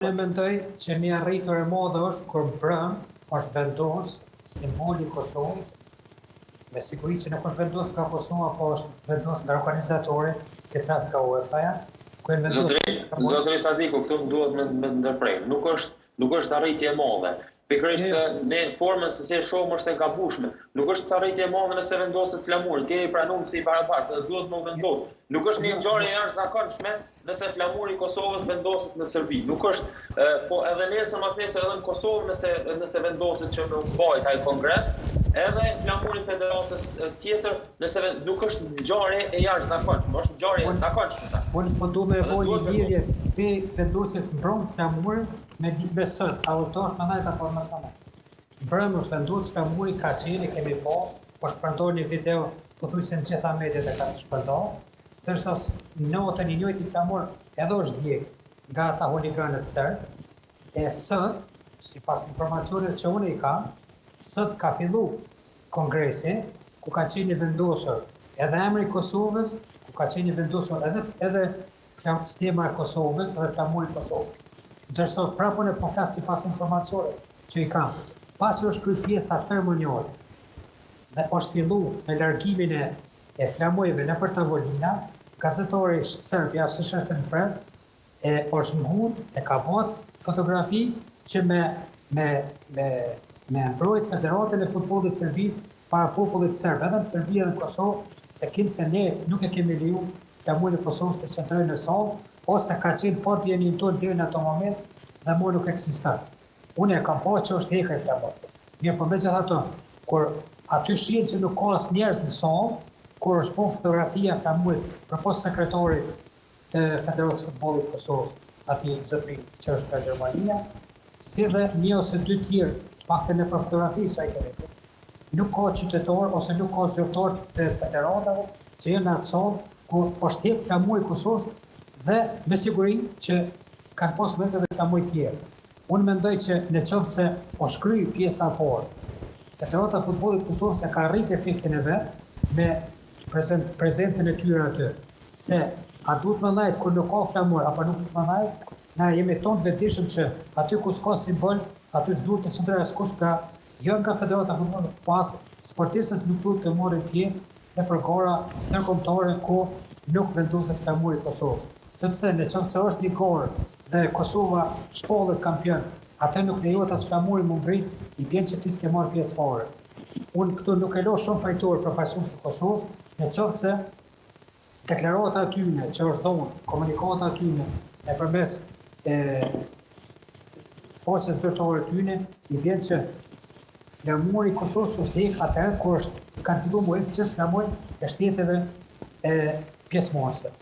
Unë mendoj që një arritur e madhe është kur brëm është vendos simboli i Kosovës, me siguri që nuk është vendos nga Kosova, po është vendos nga organizatori, këtë rast nga UEFA-ja, ku janë vendosur Zotëri Sadiku, këtu më duhet me ndërprej. Nuk është arritje e madhe. Pikërisht ne formën se si e shohim është e gabueshme. Nuk është arritje e madhe nëse vendoset flamuri. Kemi pranuar si barabartë, duhet më vendos. Nuk është një ngjarje e jashtëzakonshme nëse flamuri i Kosovës vendoset në Serbi. Nuk është po edhe nesër mas nesër edhe në Kosovë nëse vendoset që në bëhet ai kongres, edhe flamuri i federatës tjetër, nëse nuk është ngjarje e jashtëzakonshme, është ngjarje e zakonshme. Unë po du me bëj një lidhje pe vendosjes mbrëm flamurin me sot, a është dorë mënajt apo mësë mënajt. Mbrëm është vendos flamuri ka qeni, kemi po shpërndoj një video, po thuj se në gjitha mediat e ka të shpërndoj, tërsa notën i njëjti flamur edhe është djek nga ata huliganët sërbë, e sot, si pas informacionet që unë i kam, sot ka fillu kongresi, ku ka qeni vendosur edhe emri Kosovës, ku ka qeni vendosur edhe stema e Kosovës edhe flamuri Kosovës. Ndërsa prapën e po flasë si pas informacionet që i kam. Pasi është kry pjesa ceremoniale dhe është fillu me largimin e flamujve në për tavolina, gazetori sërbja së shështë në pres, është ngut, e ka bët fotografi që me mbrojt Federatën e Futbollit Serbis para popullit sërbë, edhe në Serbi edhe në Kosovë, se kinë se ne nuk e kemi liju flamujnë e Kosovës të qëndrojnë në salë, ose ka qenë po të jenin tonë dhe në ato moment dhe mu nuk eksistan. Unë e kam po që është heka i flamujnë. Mirë po me gjitha të, kur aty shien që nuk ka as njerëz në salë, kur është po fotografia flamujnë për posë sekretarit të Federatës Futbollit Kosovës, ati zotri që është nga Gjermania, si dhe një ose dy tjerë, të pakte në për fotografi, sa i kemi. Nuk ka qytetor ose nuk ka zyrtar të federatave që jenë në atë salë, kur është hek flamujnë Kosovës dhe me siguri që kanë posë mëndë dhe flamujnë tjerë. Unë mendoj që në qoftë se o shkry pjesa porë, Federata Futbollit Kosovës e ka rrit efektin e vetë me prezencën e tyre aty. Se a duhet më najtë kur nuk ka flamur, apo nuk duhet më najtë, na jemi tonë vetishëm që aty ku s'ka simbol, aty s'duhet të qëndrojë askush ka, jo nga Federata Futbollit, pas sportistës nuk duhet të morën pjesë në përgara ndërkombëtare ku nuk vendoset flamuri i Kosovës. Sepse në qoftë se është një garë dhe Kosova shpallet kampion, atë nuk lejohet as flamuri më ngrit, i bjen që ti s'ke marrë pjesë fare. Unë këtu nuk e lo shumë fajtorë përfaqësues të Kosovës, në qoftë se deklarata atyne që është dhonë, komunikata atyne e përmes faqes zyrtare tyne, i bjen që flamuri i Kosovës është hek atëherë kur kanë filluar më që flamuri e shteteve pjesëmarrëse.